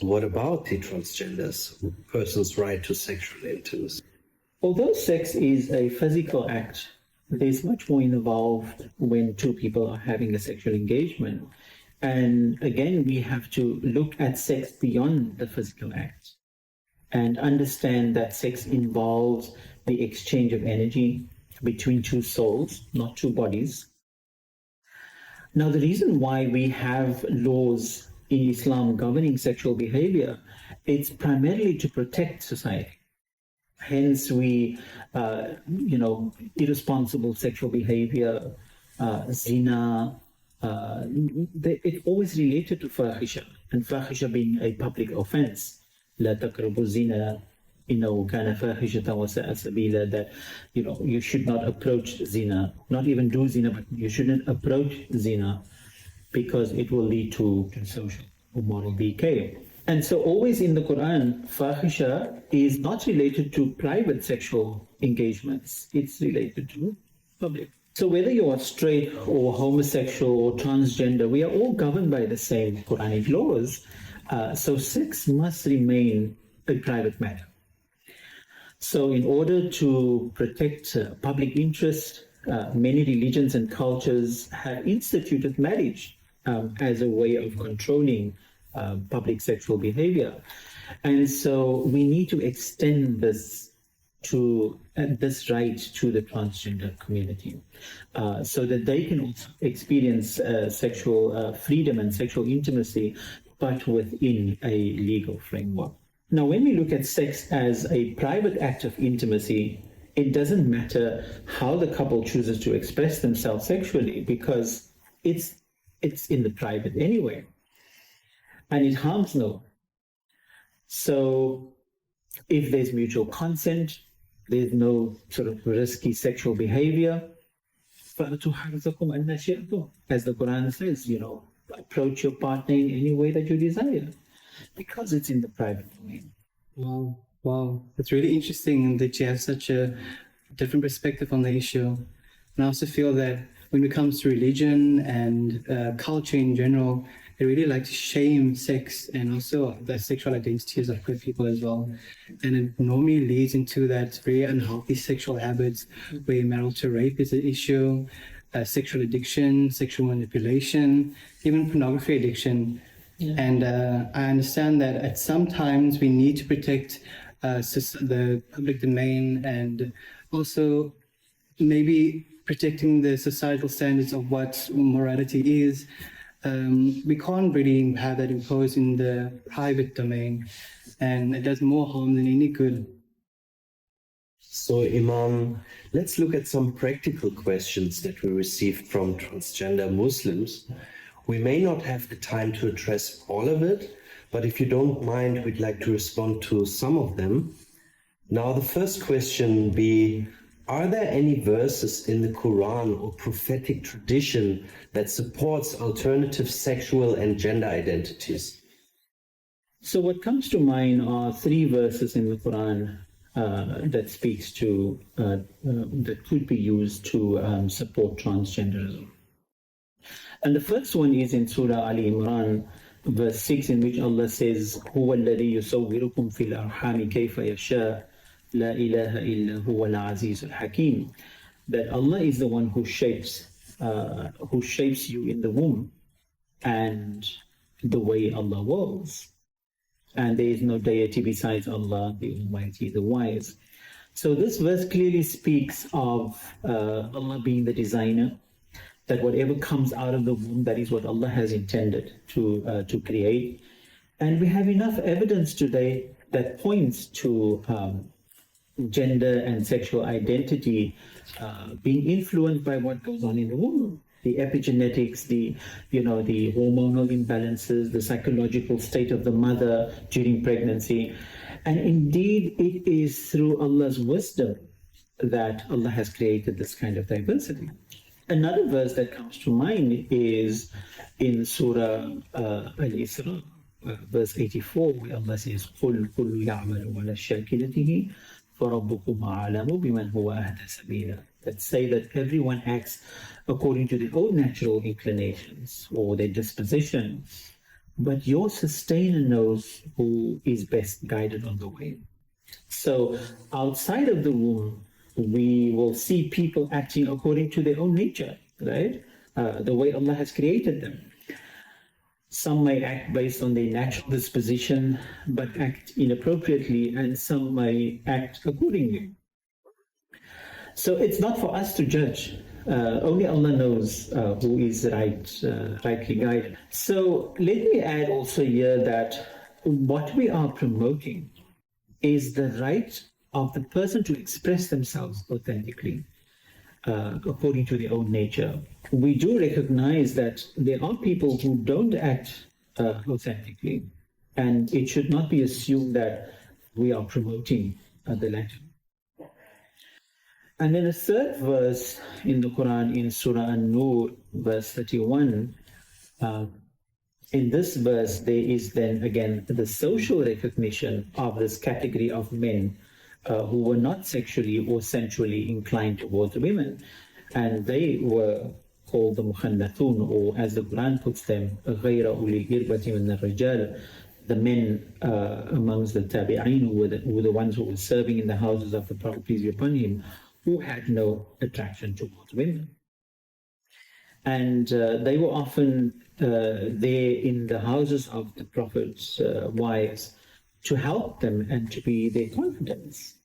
What about the transgenders, person's right to sexual intimacy? Although sex is a physical act, there's much more involved when two people are having a sexual engagement. And again, we have to look at sex beyond the physical act and understand that sex involves the exchange of energy between two souls, not two bodies. Now, the reason why we have laws in Islam governing sexual behavior, it's primarily to protect society. Hence, irresponsible sexual behavior, zina, it's always related to fahisha, and fahisha being a public offense. لا تقربوا الزنا إنه كان فاحشة وساء سبيلا, that you should not approach zina, not even do zina, but you shouldn't approach zina because it will lead to social or moral decay. And so always in the Quran, fahisha is not related to private sexual engagements. It's related to public. So whether you are straight or homosexual or transgender, we are all governed by the same Quranic laws. So sex must remain a private matter. So in order to protect public interest, many religions and cultures have instituted marriage as a way of controlling public sexual behavior. And so we need to extend this right to the transgender community so that they can also experience sexual freedom and sexual intimacy, but within a legal framework. Now, when we look at sex as a private act of intimacy, it doesn't matter how the couple chooses to express themselves sexually, because it's in the private anyway, and it harms no one. So if there's mutual consent, there's no sort of risky sexual behavior. As the Quran says, approach your partner in any way that you desire, because it's in the private domain. Wow. It's really interesting that you have such a different perspective on the issue. And I also feel that when it comes to religion and culture in general, they really like to shame sex and also the sexual identities of queer people as well. And it normally leads into that very unhealthy sexual habits where marital rape is an issue, sexual addiction, sexual manipulation, even pornography addiction. Yeah. And I understand that at some times we need to protect the public domain and also maybe protecting the societal standards of what morality is. We can't really have that imposed in the private domain, and it does more harm than any good. So, Imam, let's look at some practical questions that we received from transgender Muslims. We may not have the time to address all of it, but if you don't mind, we'd like to respond to some of them. Now, the first question be, are there any verses in the Quran or prophetic tradition that supports alternative sexual and gender identities? So what comes to mind are 3 verses in the Quran that speaks to, that could be used to support transgenderism. And the first one is in Surah Ali Imran, verse 6, in which Allah says, هُوَ الَّذِي يُصَوِّرُكُمْ فِي الْأَرْحَامِ كَيْفَ يَشَاءُ لَا إِلَهَ إِلَّا هُوَ الْعَزِيزُ الْحَكِيمُ. That Allah is the one who shapes you in the womb and the way Allah wills. And there is no deity besides Allah, the Almighty, the Wise. So this verse clearly speaks of Allah being the designer, that whatever comes out of the womb, that is what Allah has intended to create. And we have enough evidence today that points to gender and sexual identity being influenced by what goes on in the womb. The epigenetics, the hormonal imbalances, the psychological state of the mother during pregnancy. And indeed, it is through Allah's wisdom that Allah has created this kind of diversity. Another verse that comes to mind is in Surah Al-Isra, verse 84, where Allah says, قُلْ كُلُّ يَعْمَلُ عَلَى شَاكِلَتِهِ فَرَبُّكُمْ أَعْلَمُ بِمَنْ هُوَ أَهْدَى سَبِيلًا. That say that everyone acts according to their own natural inclinations or their disposition, but your sustainer knows who is best guided on the way. So outside of the womb, we will see people acting according to their own nature, right? The way Allah has created them. Some may act based on their natural disposition, but act inappropriately, and some may act accordingly. So it's not for us to judge. Only Allah knows who is rightly guided. So let me add also here that what we are promoting is the right of the person to express themselves authentically, according to their own nature. We do recognize that there are people who don't act authentically, and it should not be assumed that we are promoting the latter. And then the third verse in the Quran, in Surah An-Nur, verse 31, in this verse, there is then again the social recognition of this category of men who were not sexually or sensually inclined towards women. And they were called the Mukhannathun, or as the Quran puts them, غَيْرَ أُولِي الْإِرْبَةِ مِنَ الرِّجَالِ, the men amongst the Tabi'een, who were the ones who were serving in the houses of the Prophet, peace be upon him, who had no attraction towards women. And they were often there in the houses of the Prophet's wives to help them and to be their confidants.